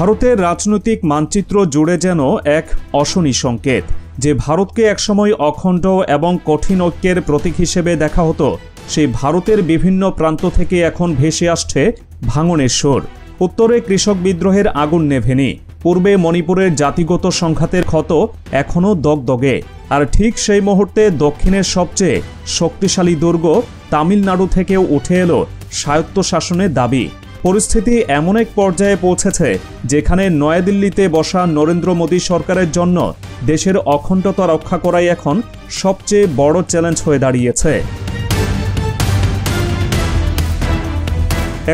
ভারতের রাজনৈতিক মানচিত্র জুড়ে যেন এক অশনি সংকেত যে ভারতকে একসময় অখণ্ড এবং কঠিন ঐক্যের প্রতীক হিসেবে দেখা হতো সেই ভারতের বিভিন্ন প্রান্ত থেকে এখন ভেসে আসছে ভাঙনের সুর। উত্তরে কৃষক বিদ্রোহের আগুন নেভেনি, পূর্বে মণিপুরের জাতিগত সংঘাতের ক্ষত এখনও দগদগে, আর ঠিক সেই মুহূর্তে দক্ষিণের সবচেয়ে শক্তিশালী দুর্গ তামিলনাড়ু থেকেও উঠে এলো স্বায়ত্তশাসনের দাবি। পরিস্থিতি এমন এক পর্যায়ে পৌঁছেছে যেখানে নয়াদিল্লিতে বসা নরেন্দ্র মোদী সরকারের জন্য দেশের অখণ্ডতা রক্ষা করাই এখন সবচেয়ে বড় চ্যালেঞ্জ হয়ে দাঁড়িয়েছে।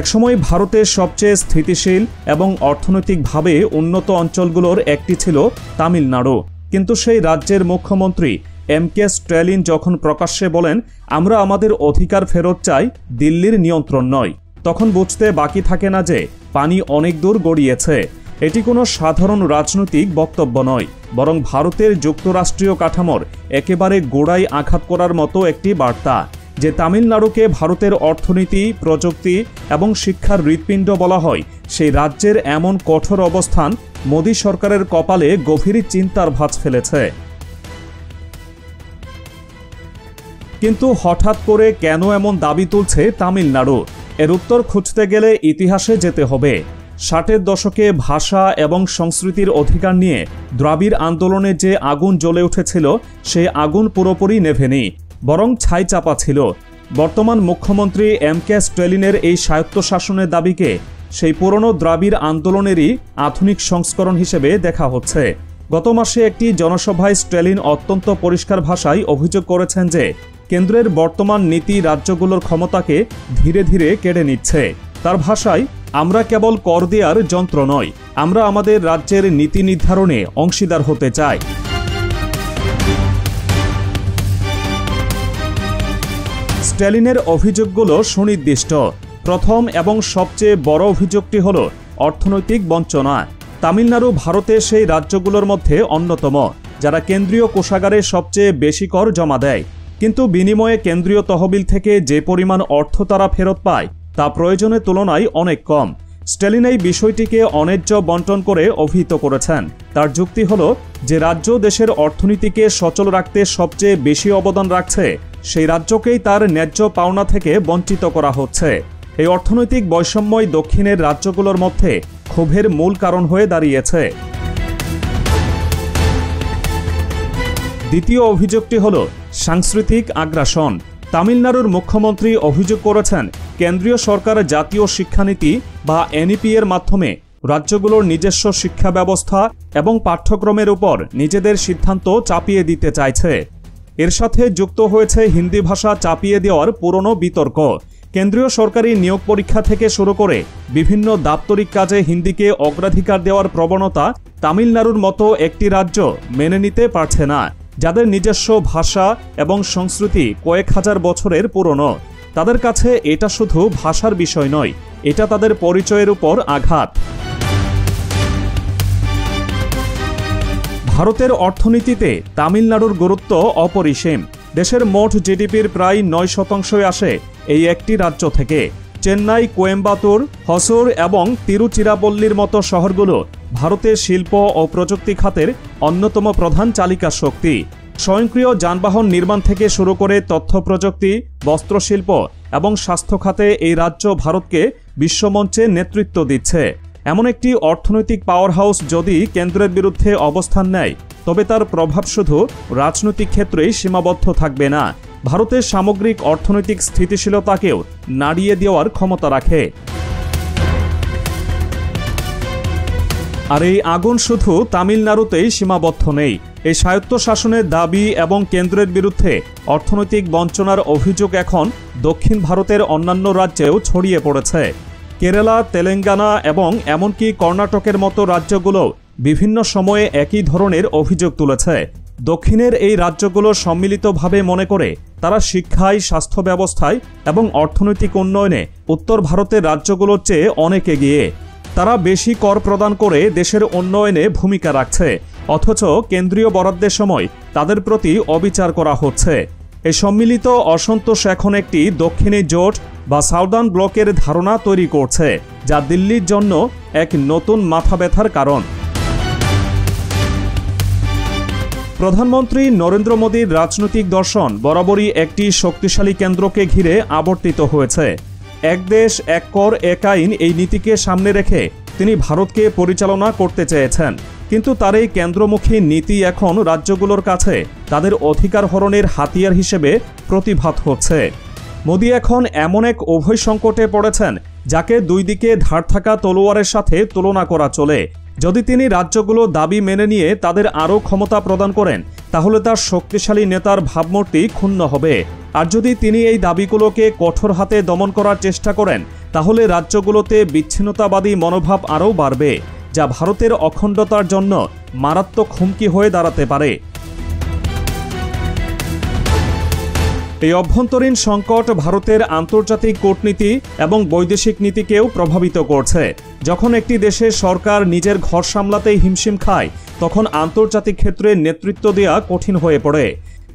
একসময় ভারতের সবচেয়ে স্থিতিশীল এবং অর্থনৈতিকভাবে উন্নত অঞ্চলগুলোর একটি ছিল তামিলনাড়ু, কিন্তু সেই রাজ্যের মুখ্যমন্ত্রী এম.কে. স্ট্যালিন যখন প্রকাশ্যে বলেন আমরা আমাদের অধিকার ফেরত চাই, দিল্লির নিয়ন্ত্রণ নয়, তখন বুঝতে বাকি থাকে না যে পানি অনেক দূর গড়িয়েছে। এটি কোনো সাধারণ রাজনৈতিক বক্তব্য নয়, বরং ভারতের যুক্তরাষ্ট্রীয় কাঠামোর একেবারে গোড়ায় আঘাত করার মতো একটি বার্তা যে তামিলনাড়ুকে ভারতের অর্থনীতি, প্রযুক্তি এবং শিক্ষার হৃৎপিণ্ড বলা হয়। সেই রাজ্যের এমন কঠোর অবস্থান মোদী সরকারের কপালে গভীর চিন্তার ভাঁজ ফেলেছে। কিন্তু হঠাৎ করে কেন এমন দাবি তুলছে তামিলনাড়ু? এর উত্তর খুঁজতে গেলে ইতিহাসে যেতে হবে। 60-এর দশকে ভাষা এবং সংস্কৃতির অধিকার নিয়ে দ্রাবিড় আন্দোলনে যে আগুন জ্বলে উঠেছিল সেই আগুন পুরোপুরি নেভেনি, বরং ছাই চাপা ছিল। বর্তমান মুখ্যমন্ত্রী এম.কে. স্ট্যালিনের এই স্বায়ত্তশাসনের দাবিকে সেই পুরনো দ্রাবিড় আন্দোলনেরই আধুনিক সংস্করণ হিসেবে দেখা হচ্ছে। গত মাসে একটি জনসভায় স্ট্যালিন অত্যন্ত পরিষ্কার ভাষায় অভিযোগ করেছেন যে কেন্দ্রের বর্তমান নীতি রাজ্যগুলোর ক্ষমতাকে ধীরে ধীরে কেড়ে নিচ্ছে। তার ভাষায়, আমরা কেবল কর দেওয়ার যন্ত্র নয়, আমরা আমাদের রাজ্যের নীতি নির্ধারণে অংশীদার হতে চাই। স্ট্যালিনের অভিযোগগুলো সুনির্দিষ্ট। প্রথম এবং সবচেয়ে বড় অভিযোগটি হল অর্থনৈতিক বঞ্চনা। তামিলনাড়ু ভারতের সেই রাজ্যগুলোর মধ্যে অন্যতম যারা কেন্দ্রীয় কোষাগারে সবচেয়ে বেশি কর জমা দেয়, কিন্তু বিনিময়ে কেন্দ্রীয় তহবিল থেকে যে পরিমাণ অর্থ তারা ফেরত পায় তা প্রয়োজনের তুলনায় অনেক কম। স্ট্যালিন এই বিষয়টিকে অন্যায্য বণ্টন করে অভিহিত করেছেন। তার যুক্তি হল যে রাজ্য দেশের অর্থনীতিকে সচল রাখতে সবচেয়ে বেশি অবদান রাখছে সেই রাজ্যকেই তার ন্যায্য পাওনা থেকে বঞ্চিত করা হচ্ছে। এই অর্থনৈতিক বৈষম্যই দক্ষিণের রাজ্যগুলোর মধ্যে ক্ষোভের মূল কারণ হয়ে দাঁড়িয়েছে। দ্বিতীয় অভিযোগটি হল সাংস্কৃতিক আগ্রাসন। তামিলনাড়ুর মুখ্যমন্ত্রী অভিযোগ করেছেন কেন্দ্রীয় সরকার জাতীয় শিক্ষানীতি বা এনইপি এর মাধ্যমে রাজ্যগুলোর নিজস্ব শিক্ষা ব্যবস্থা এবং পাঠ্যক্রমের উপর নিজেদের সিদ্ধান্ত চাপিয়ে দিতে চাইছে। এর সাথে যুক্ত হয়েছে হিন্দি ভাষা চাপিয়ে দেওয়ার পুরনো বিতর্ক। কেন্দ্রীয় সরকারি নিয়োগ পরীক্ষা থেকে শুরু করে বিভিন্ন দাপ্তরিক কাজে হিন্দিকে অগ্রাধিকার দেওয়ার প্রবণতা তামিলনাড়ুর মতো একটি রাজ্য মেনে নিতে পারছে না, যাদের নিজস্ব ভাষা এবং সংস্কৃতি কয়েক হাজার বছরের পুরনো। তাদের কাছে এটা শুধু ভাষার বিষয় নয়, এটা তাদের পরিচয়ের উপর আঘাত। ভারতের অর্থনীতিতে তামিলনাড়ুর গুরুত্ব অপরিসীম। দেশের মোট জিডিপির প্রায় 9% আসে এই একটি রাজ্য থেকে। চেন্নাই, কোয়েম্বাটুর, হসুর এবং তিরুচিরাপল্লির মতো শহরগুলো ভারতের শিল্প ও প্রযুক্তি খাতের অন্যতম প্রধান চালিকা শক্তি। স্বয়ংক্রিয় যানবাহন নির্মাণ থেকে শুরু করে তথ্য প্রযুক্তি, বস্ত্রশিল্প এবং স্বাস্থ্য খাতে এই রাজ্য ভারতকে বিশ্বমঞ্চে নেতৃত্ব দিচ্ছে। এমন একটি অর্থনৈতিক পাওয়ার হাউস যদি কেন্দ্রের বিরুদ্ধে অবস্থান নেয় তবে তার প্রভাব শুধু রাজনৈতিক ক্ষেত্রেই সীমাবদ্ধ থাকবে না, ভারতের সামগ্রিক অর্থনৈতিক স্থিতিশীলতাকেও নাড়িয়ে দেওয়ার ক্ষমতা রাখে। আর এই আগুন শুধু তামিলনাড়ুতেই সীমাবদ্ধ নেই। এই স্বায়ত্তশাসনের দাবি এবং কেন্দ্রের বিরুদ্ধে অর্থনৈতিক বঞ্চনার অভিযোগ এখন দক্ষিণ ভারতের অন্যান্য রাজ্যেও ছড়িয়ে পড়েছে। কেরালা, তেলেঙ্গানা এবং এমনকি কর্ণাটকের মতো রাজ্যগুলো বিভিন্ন সময়ে একই ধরনের অভিযোগ তুলেছে। দক্ষিণের এই রাজ্যগুলো সম্মিলিতভাবে মনে করে তারা শিক্ষায়, স্বাস্থ্য ব্যবস্থায় এবং অর্থনৈতিক উন্নয়নে উত্তর ভারতের রাজ্যগুলোর চেয়ে অনেক এগিয়ে। তারা বেশি কর প্রদান করে দেশের উন্নয়নে ভূমিকা রাখছে, অথচ কেন্দ্রীয় বরাদ্দের সময় তাদের প্রতি অবিচার করা হচ্ছে। এই সম্মিলিত অসন্তোষ এখন একটি দক্ষিণী জোট বা সাউদার্ন ব্লকের ধারণা তৈরি করছে, যা দিল্লির জন্য এক নতুন মাথা ব্যথার কারণ। প্রধানমন্ত্রী নরেন্দ্র মোদীর রাজনৈতিক দর্শন বরাবরই একটি শক্তিশালী কেন্দ্রকে ঘিরে আবর্তিত হয়েছে। এক দেশ এক কর এক আইন এই নীতিকে সামনে রেখে তিনি ভারতকে পরিচালনা করতে চেয়েছেন, কিন্তু তার এই কেন্দ্রমুখী নীতি এখন রাজ্যগুলোর কাছে তাদের অধিকার হরণের হাতিয়ার হিসেবে প্রতিভাত হচ্ছে। মোদী এখন এমন এক উভয় সংকটে পড়েছেন যাকে দুই দিকে ধার থাকা তলোয়ারের সাথে তুলনা করা চলে। যদি তিনি রাজ্যগুলো দাবি মেনে নিয়ে তাদের আরও ক্ষমতা প্রদান করেন, তাহলে তার শক্তিশালী নেতার ভাবমূর্তি ক্ষুণ্ণ হবে। আর যদি তিনি এই দাবিগুলোকে কঠোর হাতে দমন করার চেষ্টা করেন, তাহলে রাজ্যগুলোতে বিচ্ছিন্নতাবাদী মনোভাব আরও বাড়বে, যা ভারতের অখণ্ডতার জন্য মারাত্মক হুমকি হয়ে দাঁড়াতে পারে। এই অভ্যন্তরীণ সংকট ভারতের আন্তর্জাতিক কূটনীতি এবং বৈদেশিক নীতিকেও প্রভাবিত করছে। যখন একটি দেশের সরকার নিজের ঘর সামলাতেই হিমশিম খায়, তখন আন্তর্জাতিক ক্ষেত্রে নেতৃত্ব দেওয়া কঠিন হয়ে পড়ে।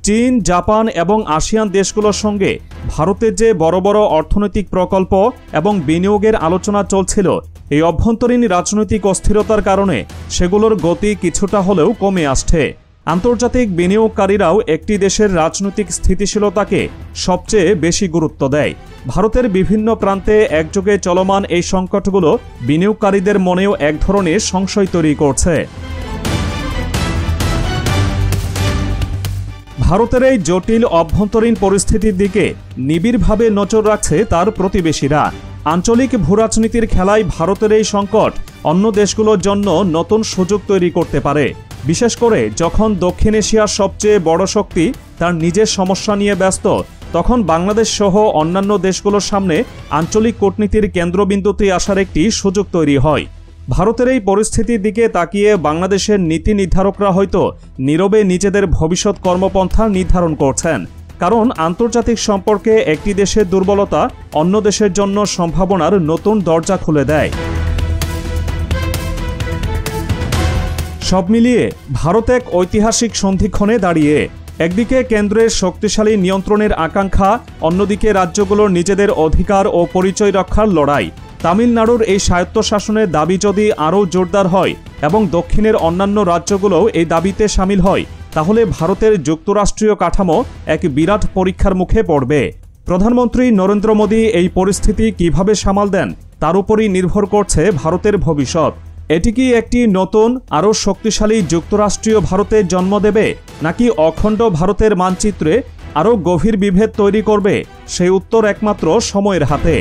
চীন, জাপান এবং আসিয়ান দেশগুলোর সঙ্গে ভারতের যে বড় বড় অর্থনৈতিক প্রকল্প এবং বিনিয়োগের আলোচনা চলছিল, এই অভ্যন্তরীণ রাজনৈতিক অস্থিরতার কারণে সেগুলোর গতি কিছুটা হলেও কমে আসছে। আন্তর্জাতিক বিনিয়োগকারীরাও একটি দেশের রাজনৈতিক স্থিতিশীলতাকে সবচেয়ে বেশি গুরুত্ব দেয়। ভারতের বিভিন্ন প্রান্তে একযোগে চলমান এই সংকটগুলো বিনিয়োগকারীদের মনেও এক ধরনের সংশয় তৈরি করছে। ভারতের এই জটিল অভ্যন্তরীণ পরিস্থিতির দিকে নিবিড়ভাবে নজর রাখছে তার প্রতিবেশীরা। আঞ্চলিক ভূরাজনীতির খেলায় ভারতের এই সংকট অন্য দেশগুলোর জন্য নতুন সুযোগ তৈরি করতে পারে, বিশেষ করে যখন দক্ষিণ এশিয়ার সবচেয়ে বড় শক্তি তার নিজের সমস্যা নিয়ে ব্যস্ত। তখন বাংলাদেশ সহ অন্যান্য দেশগুলোর সামনে আঞ্চলিক কূটনীতির কেন্দ্রবিন্দুতে আসার একটি সুযোগ তৈরি হয়। ভারতের এই পরিস্থিতির দিকে তাকিয়ে বাংলাদেশের নীতি নির্ধারকরা হয়তো নীরবে নিজেদের ভবিষ্যৎ কর্মপন্থা নির্ধারণ করছেন, কারণ আন্তর্জাতিক সম্পর্কে একটি দেশের দুর্বলতা অন্য দেশের জন্য সম্ভাবনার নতুন দরজা খুলে দেয়। সব মিলিয়ে ভারত এক ঐতিহাসিক সন্ধিক্ষণে দাঁড়িয়ে। একদিকে কেন্দ্রের শক্তিশালী নিয়ন্ত্রণের আকাঙ্ক্ষা, অন্যদিকে রাজ্যগুলোর নিজেদের অধিকার ও পরিচয় রক্ষার লড়াই। তামিলনাড়ুর এই স্বায়ত্তশাসনের দাবি যদি আরও জোরদার হয় এবং দক্ষিণের অন্যান্য রাজ্যগুলোও এই দাবিতে সামিল হয়, তাহলে ভারতের যুক্তরাষ্ট্রীয় কাঠামো এক বিরাট পরীক্ষার মুখে পড়বে। প্রধানমন্ত্রী নরেন্দ্র মোদী এই পরিস্থিতি কিভাবে সামাল দেন, তার উপরই নির্ভর করছে ভারতের ভবিষ্যৎ। এটি কি একটি নতুন আরও শক্তিশালী যুক্তরাষ্ট্রীয় ভারতের জন্ম দেবে, নাকি অখণ্ড ভারতের মানচিত্রে আরও গভীর বিভেদ তৈরি করবে? সেই উত্তর একমাত্র সময়ের হাতে।